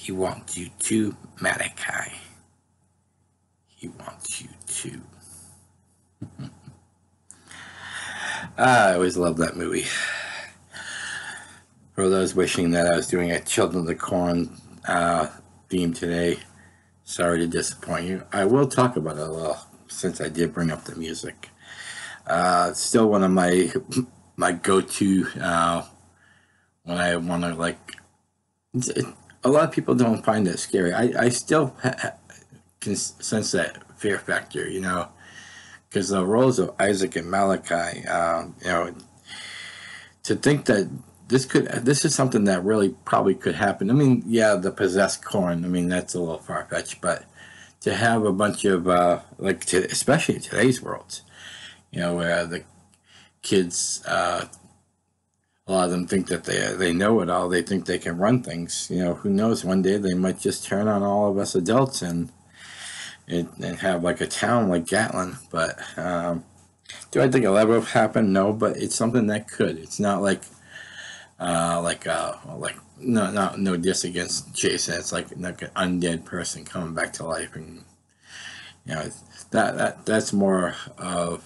He wants you to, Malachi. He wants you to. I always loved that movie. For those wishing that I was doing a Children of the Corn theme today, sorry to disappoint you. I will talk about it a little, since I did bring up the music. It's still one of my go-to when I want to, like, a lot of people don't find it scary. I still can sense that fear factor, you know, because the roles of Isaac and Malachi, you know, to think that this is something that really probably could happen. I mean, yeah, the possessed corn, I mean, that's a little far-fetched, but to have a bunch of, especially in today's world, you know, where the kids, a lot of them think that they know it all. They think they can run things. You know, who knows? One day they might just turn on all of us adults and have like a town like Gatlin. But do I think it'll ever happen? No, but it's something that could. It's not like no diss against Jason. It's like an undead person coming back to life, and you know that's more of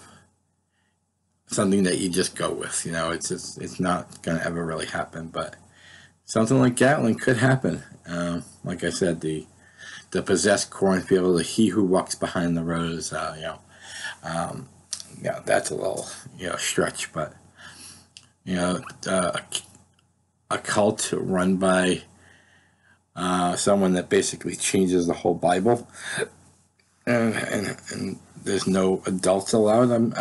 something that you just go with. You know, it's not gonna ever really happen, but something like Gatlin could happen. Like I said, the possessed cornfield, the he who walks behind the rose. Yeah, that's a little stretch, but you know, a cult run by someone that basically changes the whole Bible, and there's no adults allowed.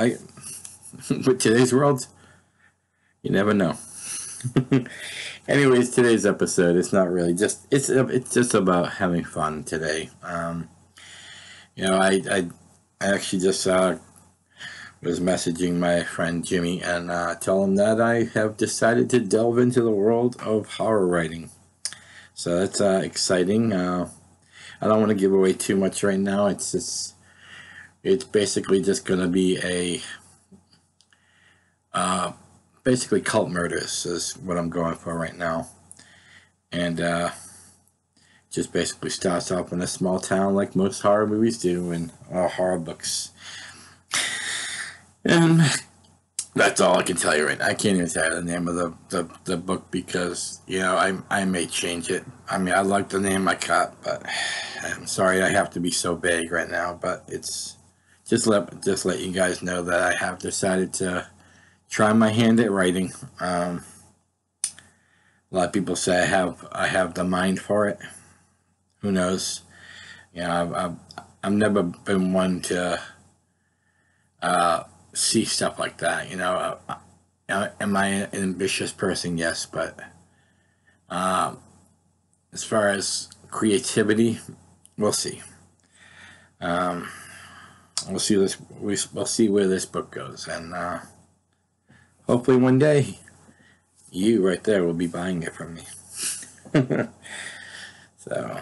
With today's world, you never know. Anyways, today's episode, it's not really just it's just about having fun today. You know, I actually just was messaging my friend Jimmy and tell him that I have decided to delve into the world of horror writing. So that's exciting. I don't want to give away too much right now. It's basically just going to be basically cult murders is what I'm going for right now. And just basically starts off in a small town like most horror movies do and horror books. And that's all I can tell you right now. I can't even tell you the name of the book because, you know, I may change it. I mean, I like the name I got, but I'm sorry I have to be so vague right now. But it's just let you guys know that I have decided to try my hand at writing. A lot of people say I have the mind for it. Who knows? You know, I've never been one to see stuff like that. You know, am I an ambitious person? Yes, but as far as creativity, we'll see. We'll see this. We'll see where this book goes, and hopefully one day, you right there will be buying it from me. So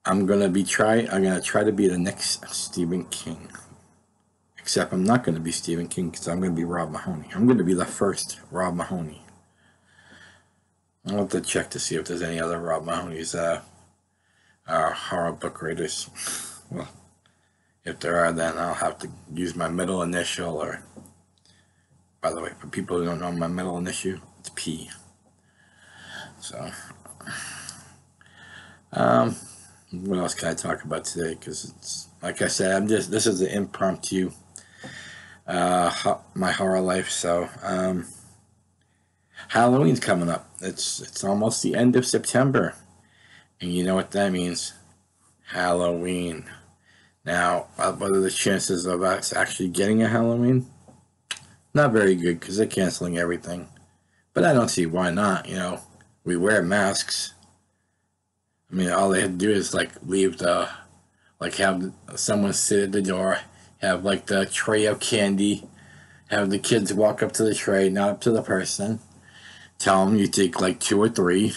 I'm gonna try to be the next Stephen King. Except I'm not gonna be Stephen King because I'm gonna be Rob Mahoney. I'm gonna be the first Rob Mahoney. I'll have to check to see if there's any other Rob Mahoney's horror book writers. Well, if there are, then I'll have to use my middle initial or. By the way, for people who don't know my middle initial, it's P. So, what else can I talk about today? Because it's like I said, this is an impromptu my horror life. So, Halloween's coming up. It's almost the end of September, and you know what that means? Halloween. Now, what are the chances of us actually getting a Halloween? Not very good because they're canceling everything. But I don't see why not. You know, we wear masks. I mean, all they have to do is leave have someone sit at the door, have the tray of candy, have the kids walk up to the tray, not up to the person. Tell them you take 2 or 3,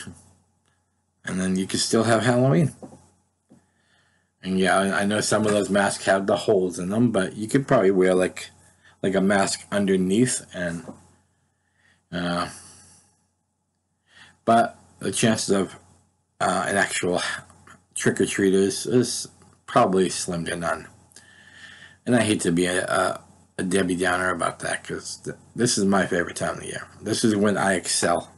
and then you can still have Halloween. And yeah, I know some of those masks have the holes in them, but you could probably wear a mask underneath, and but the chances of an actual trick-or-treaters is probably slim to none. And I hate to be a Debbie Downer about that, because this is my favorite time of the year. This is when I excel.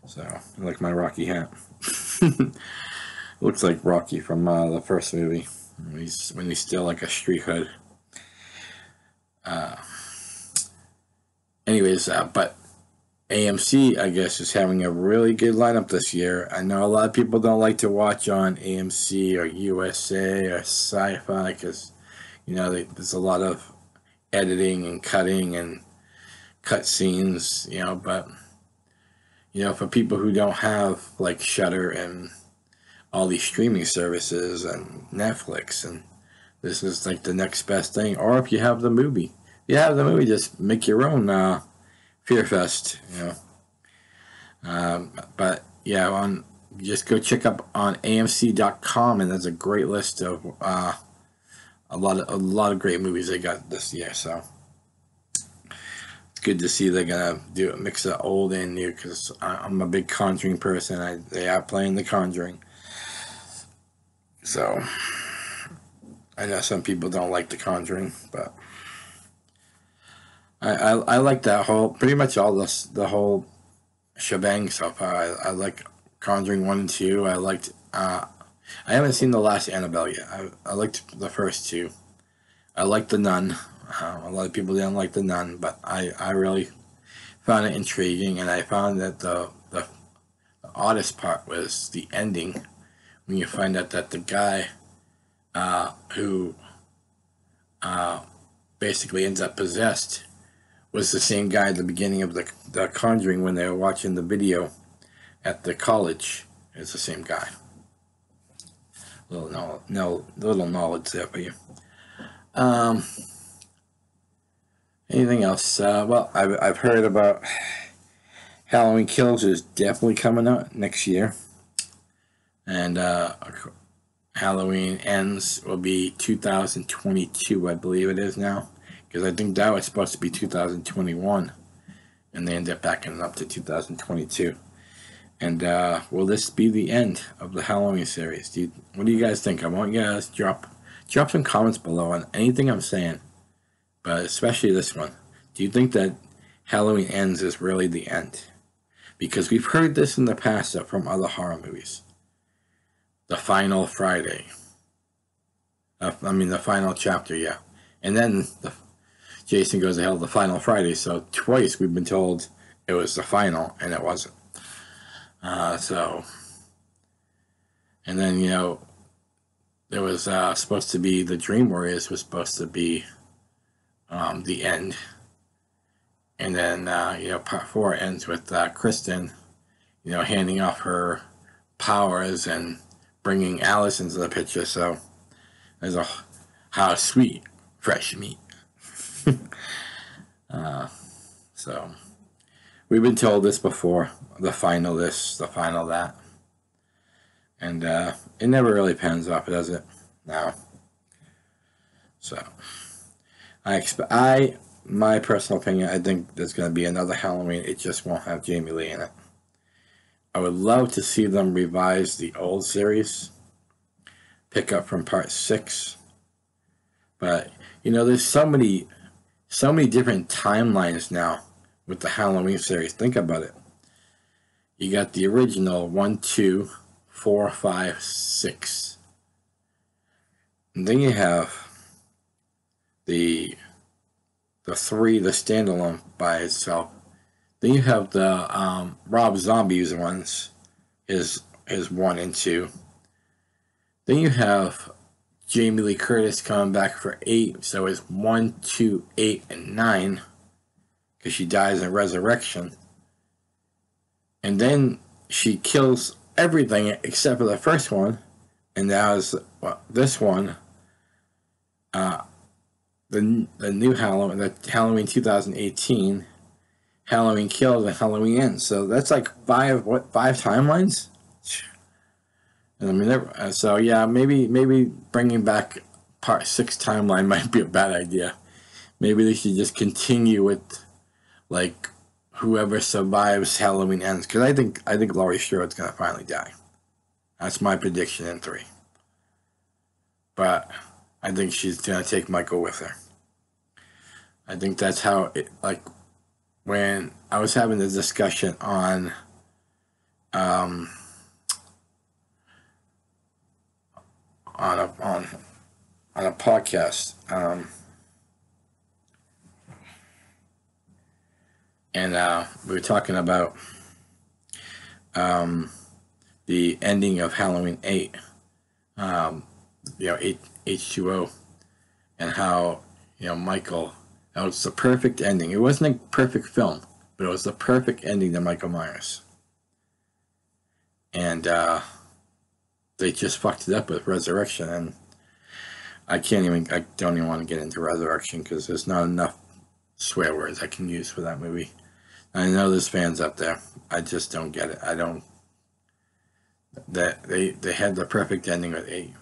So, I like my Rocky hat. Looks like Rocky from the first movie, when he's still like a street hood. Anyways, but AMC, I guess, is having a really good lineup this year. I know a lot of people don't like to watch on AMC or USA or Sci-Fi because, there's a lot of editing and cutting and cut scenes, but, for people who don't have, like, Shudder and all these streaming services and Netflix, and this is, like, the next best thing. Or if you have the movie. If you have the movie, just make your own Fear Fest, but yeah, just go check up on AMC.com, and there's a great list of a lot of great movies they got this year. So it's good to see they're gonna do a mix of old and new, because I'm a big Conjuring person. They are playing The Conjuring, so I know some people don't like The Conjuring, but I like that pretty much all the whole shebang so far. I like Conjuring 1 and 2. I haven't seen the last Annabelle yet. I liked the first two. I liked The Nun. A lot of people didn't like The Nun, but I really found it intriguing, and I found that the oddest part was the ending, when you find out that the guy who basically ends up possessed was the same guy at the beginning of the Conjuring when they were watching the video at the college. It's the same guy. Little knowledge there for you. Anything else? Well, I've heard about Halloween Kills is definitely coming out next year, and Halloween Ends will be 2022, I believe it is now. Because I think that was supposed to be 2021, and they ended up backing it up to 2022. And will this be the end of the Halloween series? What do you guys think? I want you guys to drop some comments below on anything I'm saying, but especially this one. Do you think that Halloween Ends is really the end? Because we've heard this in the past from other horror movies. The final Friday. The final chapter, yeah. And then Jason Goes to Hell, the final Friday. So twice we've been told it was the final, and it wasn't. And then, there was supposed to be the Dream Warriors was supposed to be the end. And then, part 4 ends with Kristen, handing off her powers and bringing Alice into the picture. So there's how sweet, fresh meat. So we've been told this before, the final this, the final that, and it never really pans off, does it? No. So my personal opinion, I think there's going to be another Halloween. It just won't have Jamie Lee in it. I would love to see them revise the old series, pick up from part 6, but there's so many different timelines now with the Halloween series. Think about it. You got the original 1, 2, 4, 5, 6. And then you have the 3, the standalone by itself. Then you have the Rob Zombie's ones, his 1 and 2. Then you have Jamie Lee Curtis coming back for 8, so it's 1, 2, 8, and 9, because she dies in Resurrection. And then she kills everything except for the first one, and that was this one, the new Halloween, the Halloween 2018, Halloween Kills and Halloween Ends. So that's like 5 timelines? And so yeah, maybe bringing back part 6 timeline might be a bad idea. Maybe they should just continue with, like, whoever survives Halloween Ends, because I think Laurie Strode's gonna finally die. That's my prediction in 3. But I think she's gonna take Michael with her. I think that's how it, like, when I was having the discussion on a podcast, and we were talking about the ending of Halloween 8, H2O, and how, Michael, that was the perfect ending. It wasn't a perfect film, but it was the perfect ending to Michael Myers. And they just fucked it up with Resurrection, and I don't even want to get into Resurrection because there's not enough swear words I can use for that movie. I know there's fans up there. I just don't get it. That they had the perfect ending with 8.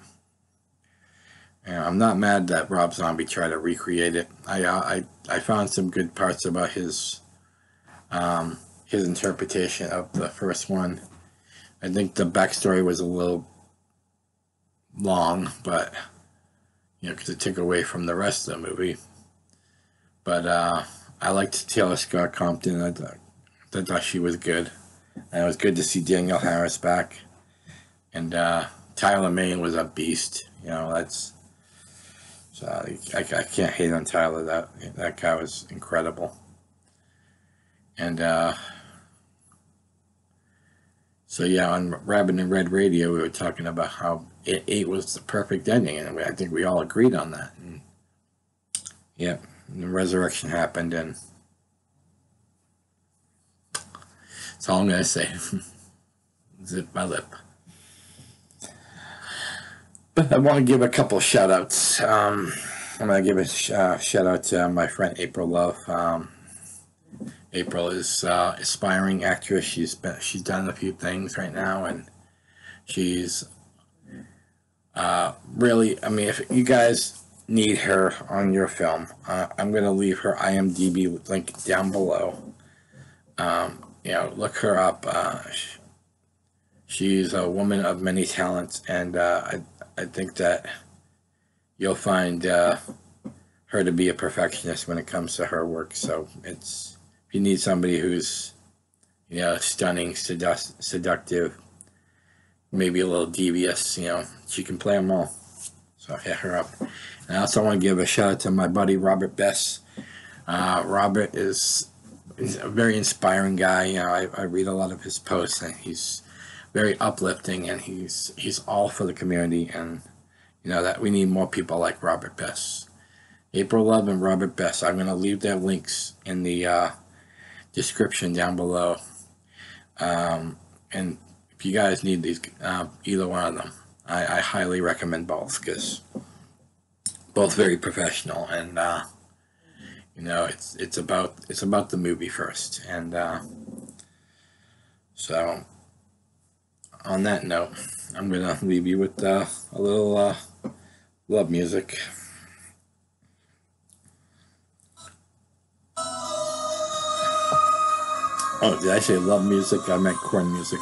And I'm not mad that Rob Zombie tried to recreate it. I found some good parts about his interpretation of the first one. I think the backstory was a little long, but because it took away from the rest of the movie. But I liked Taylor Scott Compton. I thought she was good. And it was good to see Danielle Harris back. And Tyler Mane was a beast. So I can't hate on Tyler. That guy was incredible. And so yeah, on Rabbit and Red Radio, we were talking about how 8 was the perfect ending, and I think we all agreed on that. And yeah, the Resurrection happened, and that's all I'm gonna say. Zip my lip. But I want to give a couple shout outs. I'm going to give a shout out to my friend aprillove. April is an aspiring actress. She's done a few things right now, and she's really, if you guys need her on your film, I'm going to leave her IMDb link down below. Look her up. She's a woman of many talents, and I think that you'll find her to be a perfectionist when it comes to her work. So if you need somebody who's, stunning, seductive, maybe a little devious, she can play them all. So hit her up. And I also want to give a shout out to my buddy Robert Bess. Robert is a very inspiring guy. I read a lot of his posts, and he's very uplifting, and he's all for the community, and that we need more people like Robert Bess. aprillove and Robert Bess. I'm going to leave their links in the description down below. And if you guys need these, either one of them, I highly recommend both, because both very professional, and it's about the movie first, and so. On that note, I'm going to leave you with a little love music. Oh, did I say love music? I meant corn music.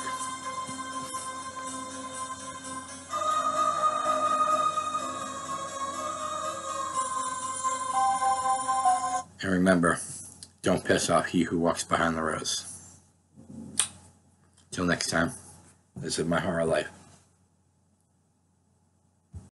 And remember, don't piss off he who walks behind the rose. Till next time. This is my horror life.